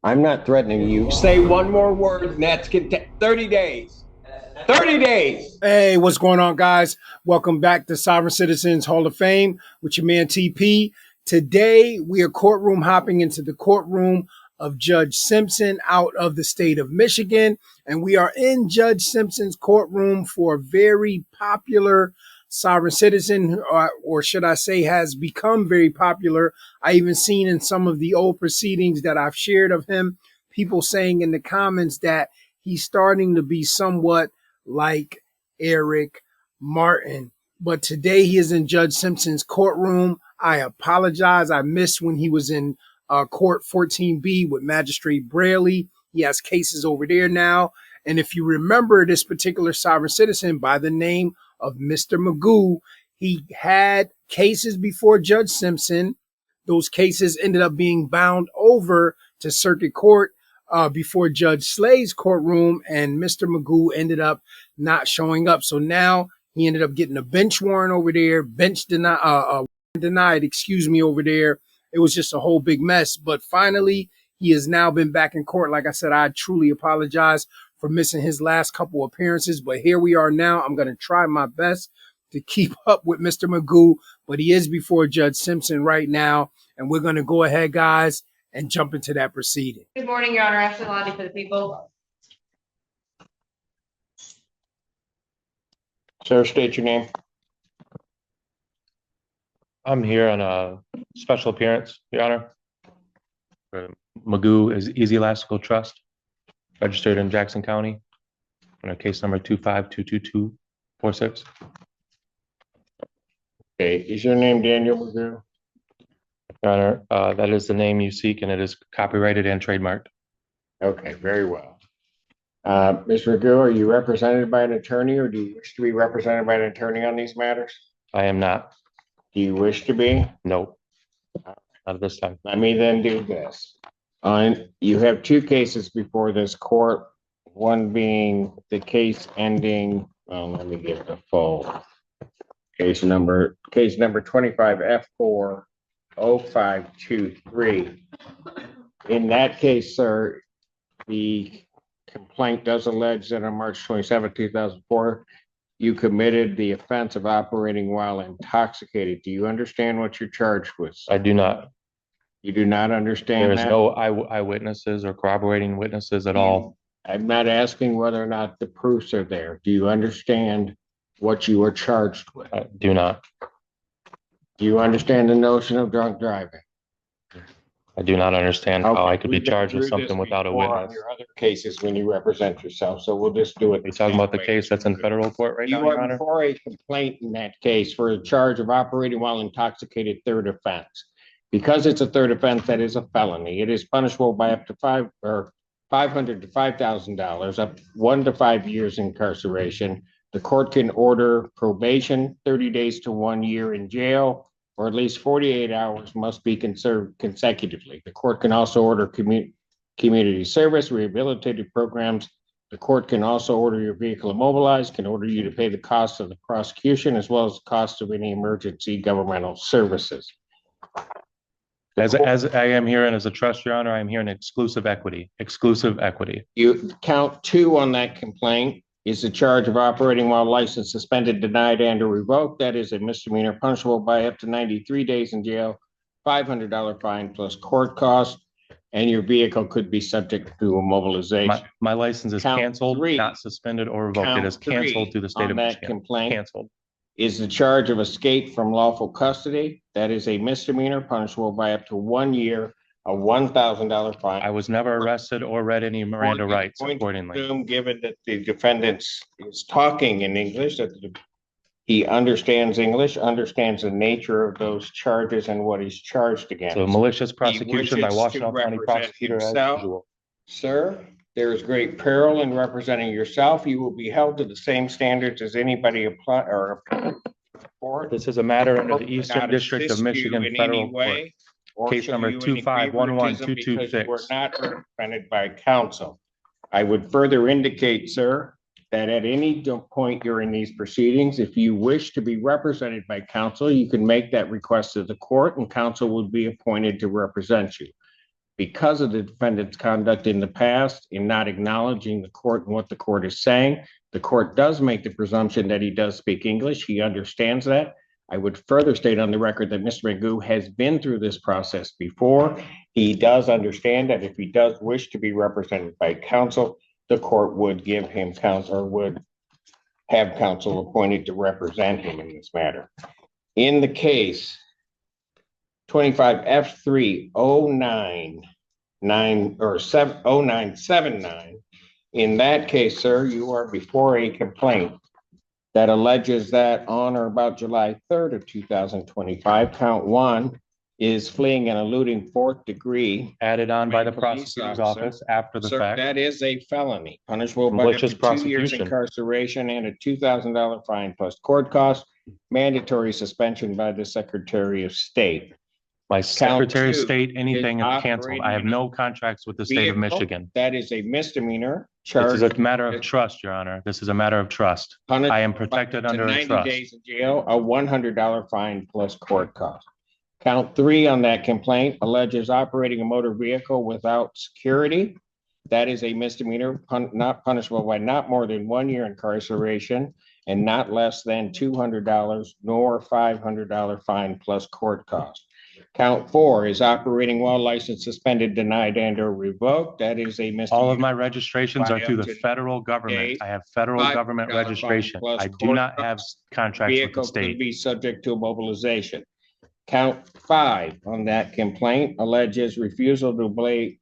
I'm not threatening you. Say one more word, and that's 30 days. 30 days. Hey, what's going on, guys? Welcome back to Sovereign Citizens Hall of Fame with your man TP. Today, we are courtroom hopping into the courtroom of Judge Simpson out of the state of Michigan. And we are in Judge Simpson's courtroom for a very popular sovereign citizen, or should I say, has become very popular. I even seen in some of the old proceedings that I've shared of him, people saying in the comments that he's starting to be somewhat like Eric Martin. But today he is in Judge Simpson's courtroom. I apologize. I missed when he was in court 14B with Magistrate Braley. He has cases over there now. And if you remember this particular sovereign citizen by the name of Mr. McGhough, he had cases before Judge Simpson. Those cases ended up being bound over to circuit court before Judge Slay's courtroom, and Mr. McGhough ended up not showing up. So now he ended up getting a bench warrant over there, denied, over there. It was just a whole big mess. But finally, he has now been back in court. Like I said, I truly apologize for missing his last couple appearances, but here we are now. I'm going to try my best to keep up with Mr. McGhough, but he is before Judge Simpson right now, and we're going to go ahead, guys, and jump into that proceeding. Good morning, Your Honor. Ashley Lottie for the people. Sir, state your name. I'm here on a special appearance, Your Honor. McGhough is Easy Elastical Trust, registered in Jackson County, on case number 2522246. Okay, is your name Daniel McGhough? Your Honor, that is the name you seek, and it is copyrighted and trademarked. Okay, very well. Mr. McGhough, are you represented by an attorney, or do you wish to be represented by an attorney on these matters? I am not. Do you wish to be? No, not at this time. Let me then do this. You have two cases before this court, one being the case ending, well, let me get the full case number 25 F4 0523. In that case, sir, the complaint does allege that on March 27, 2004, you committed the offense of operating while intoxicated. Do you understand what you're charged with? I do not. You do not understand There is that? no eyewitnesses or corroborating witnesses at all. I'm not asking whether or not the proofs are there. Do you understand what you are charged with? I do not. Do you understand the notion of drunk driving? I do not understand how I could be We've been charged with through something this without a before on witness. your other cases when you represent yourself, so we'll just do it. Are you talking about the case that's in federal court right now, You Your are Honor? before a complaint in that case for a charge of operating while intoxicated, third offense. Because it's a third offense, that is a felony. It is punishable by up to $500 to $5,000, up 1 to 5 years incarceration. The court can order probation, 30 days to 1 year in jail, or at least 48 hours must be conserved consecutively. The court can also order community service, rehabilitative programs. The court can also order your vehicle immobilized, can order you to pay the cost of the prosecution, as well as the cost of any emergency governmental services. As I am here and as a trust, Your Honor, I am here in exclusive equity. You count 2 on that complaint is the charge of operating while license suspended, denied, and or revoked. That is a misdemeanor punishable by up to 93 days in jail, $500 fine plus court costs, and your vehicle could be subject to immobilization. My license is canceled, not suspended or revoked. It is canceled through the state of Michigan. Complaint canceled. Is the charge of escape from lawful custody. That is a misdemeanor punishable by up to 1 year, a $1,000 fine. I was never arrested or read any Miranda rights accordingly. Given that the defendant is talking in English, that he understands English, understands the nature of those charges and what he's charged against. So malicious prosecution by Washington County prosecutor as usual. Sir, there is great peril in representing yourself. You will be held to the same standards as anybody apply or for. This is a matter under the Eastern District of Michigan Federal Court. Case number 2511226. We're not represented by counsel. I would further indicate, sir, that at any point you're in these proceedings, if you wish to be represented by counsel, you can make that request to the court and counsel would be appointed to represent you. because of the defendant's conduct in the past in not acknowledging the court and what the court is saying. The court does make the presumption that he does speak English. He understands that. I would further state on the record that Mr. McGhough has been through this process before. He does understand that if he does wish to be represented by counsel, the court would give him counsel or would have counsel appointed to represent him in this matter. In the case 25F309 or 0979, in that case, sir, you are before a complaint that alleges that on or about July 3rd of 2025, count 1 is fleeing and eluding 4th degree. Added on by the Police prosecutor's officer. office after the Sir, fact. that is a felony, punishable by up Malicious to 2 years prosecution. incarceration and a $2,000 fine plus court costs, mandatory suspension by the Secretary of State. My Secretary of 2 State, anything is is canceled. I have operating no contracts with the state of vehicle. Michigan. That is a misdemeanor This charge. is a matter of trust, Your Honor. This is a matter of trust. I am protected under a 90 trust. days in jail, a $100 fine plus court cost. Count 3 on that complaint alleges operating a motor vehicle without security. That is a misdemeanor, not punishable by not more than 1 year incarceration and not less than $200 nor $500 fine plus court cost. Count 4 is operating while license suspended, denied, and or revoked. That is a misdemeanor. All of my registrations are through the federal government. I have federal government $500 registration. plus I do court not have costs. contracts with the Vehicle could state. be subject to mobilization. Count 5 on that complaint alleges refusal to obey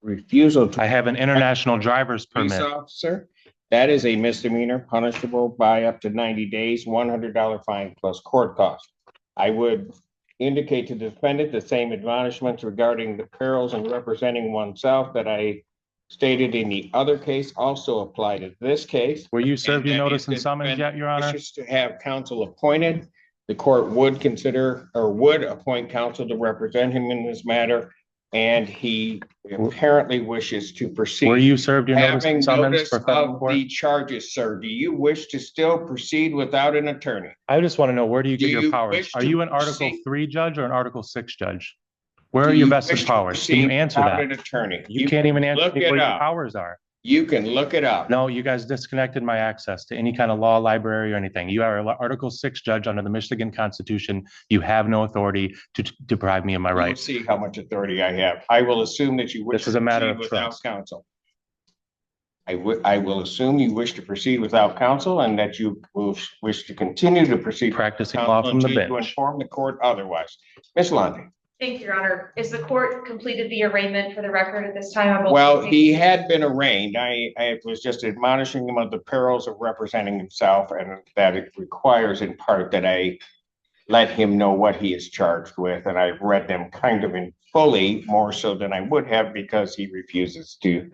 refusal to I have an international driver's police permit. officer. That is a misdemeanor punishable by up to 90 days, $100 fine plus court cost. I would indicate to the defendant the same admonishments regarding the perils in representing oneself that I stated in the other case also apply to this case. Were you served your And that notice if and the summons yet, Your Honor? wishes to have counsel appointed, the court would consider or would appoint counsel to represent him in this matter. And he apparently wishes to proceed. Were you served your notice Having and summons notice for federal of court? the charges, sir, do you wish to still proceed without an attorney? I just want to know, where do you Do get your you powers? wish Are to you an Article proceed? 3 judge or an Article 6 judge? Where Do are your you vested wish to powers? Can you proceed answer without that? an attorney? You can't even answer look me it what your up. powers are. You can look it up. No, you guys disconnected my access to any kind of law library or anything. You are an Article 6 judge under the Michigan Constitution. You have no authority to deprive me of my We'll rights. see how much authority I have. I will assume that you wish This is to a matter proceed of without trust. counsel. I will assume you wish to proceed without counsel and that you will wish to continue to proceed. Practicing law from the until you bench. inform the court otherwise. Ms. Lundy. Thank you, Your Honor. Is the court completed the arraignment for the record at this time? on both Well, cases? he had been arraigned. I was just admonishing him of the perils of representing himself and that it requires in part that I let him know what he is charged with. And I've read them kind of in fully, more so than I would have because he refuses to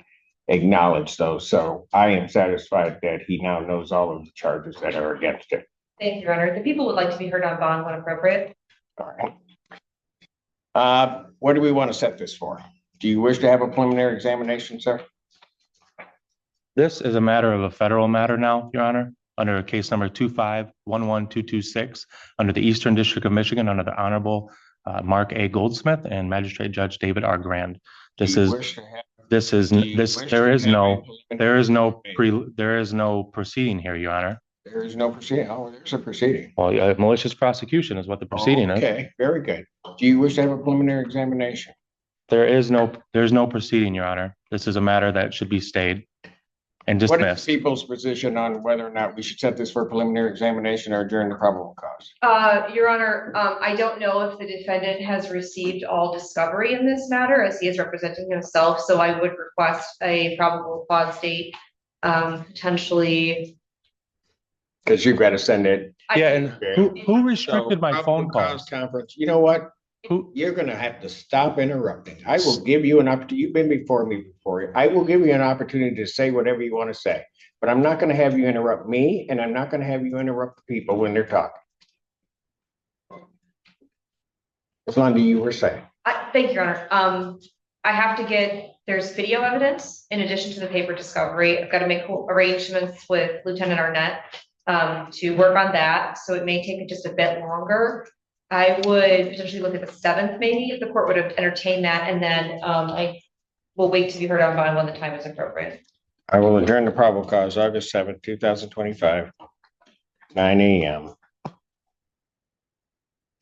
acknowledge those. So I am satisfied that he now knows all of the charges that are against him. Thank you, Your Honor. The people would like to be heard on bond when appropriate. All right. What do we want to set this for? Do you wish to have a preliminary examination, sir? This is a matter of a federal matter now, Your Honor, under case number 2511226, under the Eastern District of Michigan, under the Honorable Mark A. Goldsmith and Magistrate Judge David R. Grand. There is no proceeding here, Your Honor. There is no proceeding. Oh, there's a proceeding. Well, malicious prosecution is what the proceeding is. Okay, very good. Do you wish to have a preliminary examination? There's no proceeding, Your Honor. This is a matter that should be stayed and What is dismissed. people's position on whether or not we should set this for a preliminary examination or adjourn the probable cause? Your Honor, I don't know if the defendant has received all discovery in this matter as he is representing himself, so I would request a probable cause date, potentially. Because you've got to send it. Yeah, and who restricted So, my phone probable calls? cause Conference, you know what? Who, You're gonna have to stop interrupting. I will give you an opportunity. You've been before me before. I will give you an opportunity to say whatever you want to say. But I'm not gonna have you interrupt me and I'm not gonna have you interrupt the people when they're talking. As long as you were saying. Thank you, Your Honor. I have to there's video evidence in addition to the paper discovery. I've got to make arrangements with Lieutenant Arnett to work on that. So it may take just a bit longer. I would potentially look at the 7th, maybe, if the court would have entertained that, and then I will wait to be heard on bond when the time is appropriate. I will adjourn the probable cause August 7th, 2025, 9 a.m.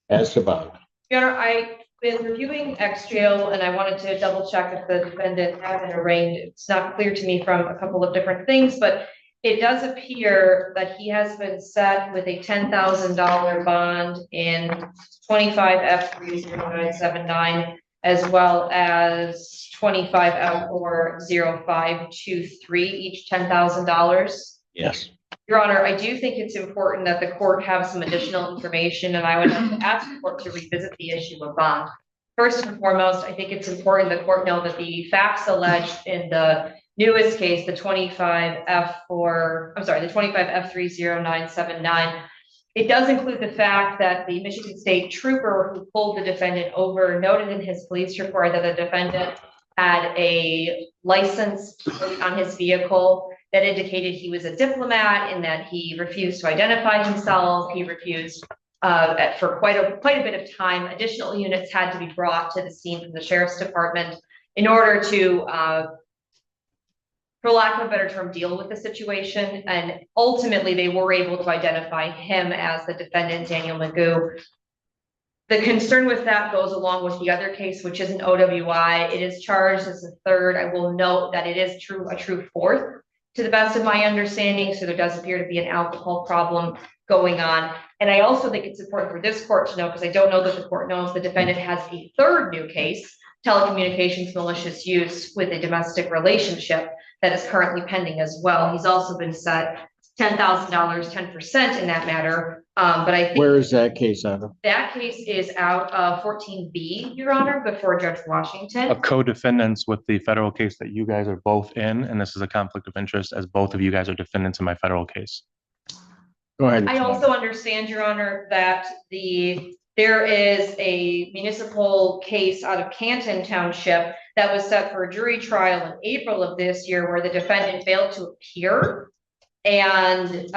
As to bond. Your Honor, I've been reviewing ex jail and I wanted to double check if the defendant had been arraigned. It's not clear to me from a couple of different things, but it does appear that he has been set with a $10,000 bond in 25F30979, as well as 25F40523, each $10,000. Yes. Your Honor, I do think it's important that the court have some additional information, and I would like to ask the court to revisit the issue of bond. First and foremost, I think it's important the court know that the facts alleged in the newest case, the 25F30979, it does include the fact that the Michigan State trooper who pulled the defendant over noted in his police report that the defendant had a license on his vehicle that indicated he was a diplomat and that he refused to identify himself. He refused for quite a bit of time. Additional units had to be brought to the scene from the sheriff's department in order to, for lack of a better term, deal with the situation. And ultimately, they were able to identify him as the defendant, Daniel McGhough. The concern with that goes along with the other case, which is an OWI. It is charged as a third. I will note that it is a true fourth, to the best of my understanding. So there does appear to be an alcohol problem going on. And I also think it's important for this court to know, because I don't know that the court knows, the defendant has a third new case, telecommunications malicious use with a domestic relationship, that is currently pending as well. He's also been set $10,000, 10% in that matter. But I think Where is that case out of? that case is out of 14B, Your Honor, before Judge Washington. Of co-defendants with the federal case that you guys are both in, and this is a conflict of interest as both of you guys are defendants in my federal case. Go ahead. I also understand, Your Honor, that there is a municipal case out of Canton Township that was set for a jury trial in April of this year, where the defendant failed to appear. And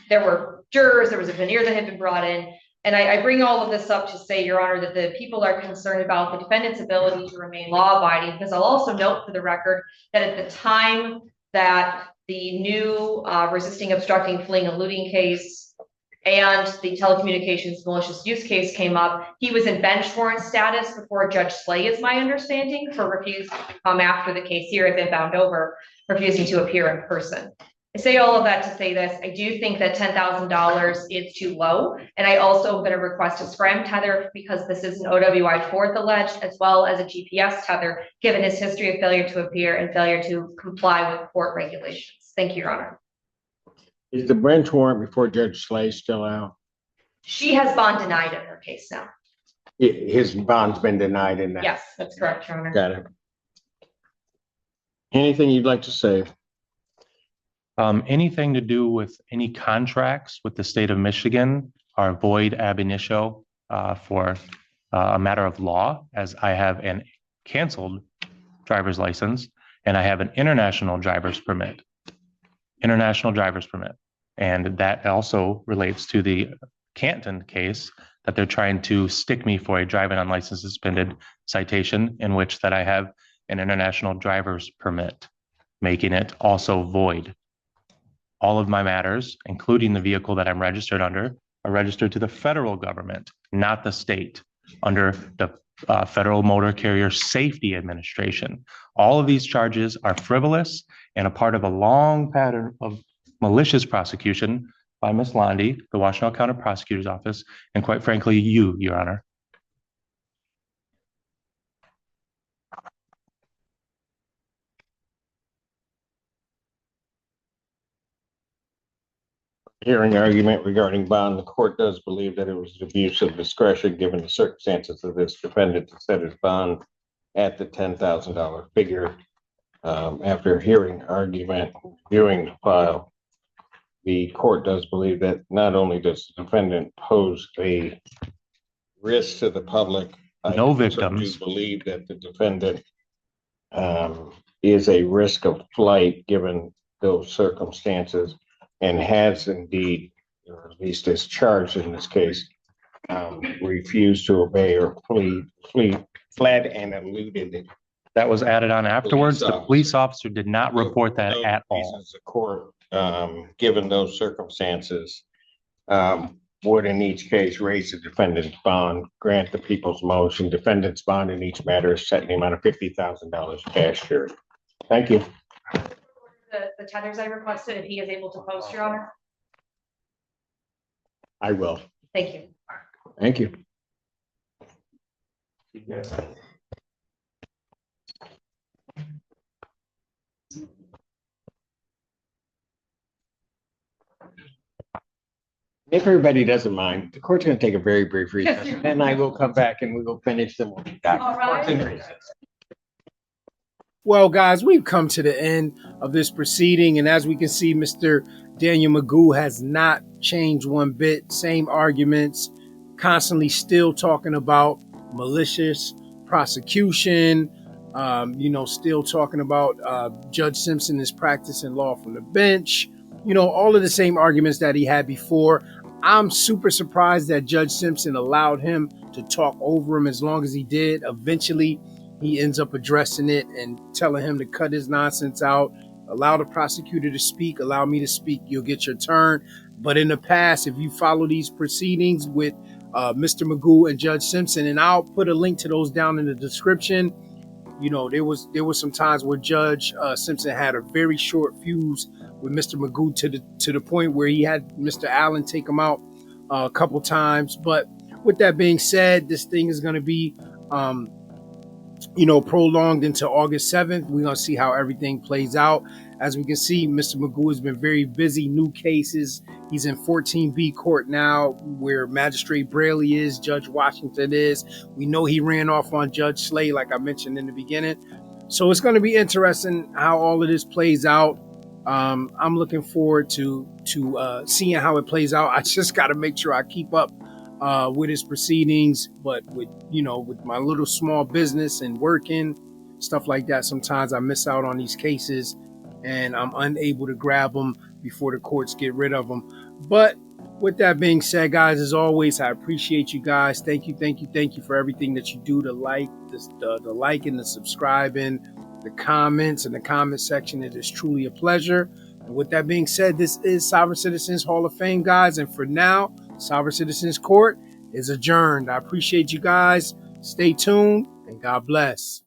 there were jurors, there was a veneer that had been brought in. And I bring all of this up to say, Your Honor, that the people are concerned about the defendant's ability to remain law-abiding, because I'll also note for the record that at the time that the new resisting, obstructing, fleeing, eluding case and the telecommunications malicious use case came up, he was in bench warrant status before Judge Slay, is my understanding, for refusing to come after the case here had been bound over, refusing to appear in person. I say all of that to say this: I do think that $10,000 is too low. And I also am going to request a SCRAM tether, because this is an OWI fourth alleged, as well as a GPS tether, given his history of failure to appear and failure to comply with court regulations. Thank you, Your Honor. Is the bench warrant before Judge Slay still out? She has bond denied in her case now. His bond's been denied in that. Yes, that's correct, Your Honor. Got it. Anything you'd like to say? Anything to do with any contracts with the state of Michigan are void ab initio for a matter of law, as I have an canceled driver's license and I have an international driver's permit. And that also relates to the Canton case that they're trying to stick me for a driving unlicensed suspended citation, in which that I have an international driver's permit, making it also void. All of my matters, including the vehicle that I'm registered under, are registered to the federal government, not the state, under the Federal Motor Carrier Safety Administration. All of these charges are frivolous and a part of a long pattern of malicious prosecution by Ms. Londy, the Washtenaw County Prosecutor's Office, and quite frankly, you, Your Honor. Hearing argument regarding bond, the court does believe that it was an abuse of discretion, given the circumstances of this defendant, to set his bond at the $10,000 figure. After hearing argument, viewing the file, the court does believe that not only does the defendant pose a risk to the public, no victims, do believe that the defendant is a risk of flight given those circumstances, and has indeed, or at least is charged in this case, refused to obey or fled and eluded it. That was added on afterwards. The officer. police officer did not report that Those at all. reasons, the court, given those circumstances, would in each case raise the defendant's bond, grant the people's motion. Defendant's bond in each matter is set in the amount of $50,000 cash carry. Thank you. The tethers I requested, if he is able to post, Your Honor. I will. Thank you. Thank you. If everybody doesn't mind, the court's going to take a very brief recess, and I will come back and we will finish them. All right. Well, guys, we've come to the end of this proceeding, and as we can see, Mr. Daniel McGhough has not changed one bit. Same arguments, constantly still talking about malicious prosecution, still talking about Judge Simpson is practicing law from the bench, all of the same arguments that he had before. I'm super surprised that Judge Simpson allowed him to talk over him as long as he did. Eventually, he ends up addressing it and telling him to cut his nonsense out, allow the prosecutor to speak, allow me to speak, you'll get your turn. But in the past, if you follow these proceedings with Mr. McGhough and Judge Simpson, and I'll put a link to those down in the description, there was some times where Judge Simpson had a very short fuse with Mr. McGhough to the point where he had Mr. Allen take him out a couple times. But with that being said, this thing is going to be prolonged into August 7th. We're going to see how everything plays out. As we can see, Mr. McGhough has been very busy, new cases. He's in 14B court now, where Magistrate Braley is, Judge Washington is. We know he ran off on Judge Slay, like I mentioned in the beginning. So it's going to be interesting how all of this plays out. I'm looking forward to seeing how it plays out. I just got to make sure I keep up with his proceedings, but with my little small business and working, stuff like that, sometimes I miss out on these cases and I'm unable to grab them before the courts get rid of them. But with that being said, guys, as always, I appreciate you guys. Thank you for everything that you do, the liking, the subscribing, the comments in the comment section. It is truly a pleasure. And with that being said, this is Sovereign Citizens Hall of Fame, guys. And for now, Sovereign Citizens Court is adjourned. I appreciate you guys. Stay tuned and God bless.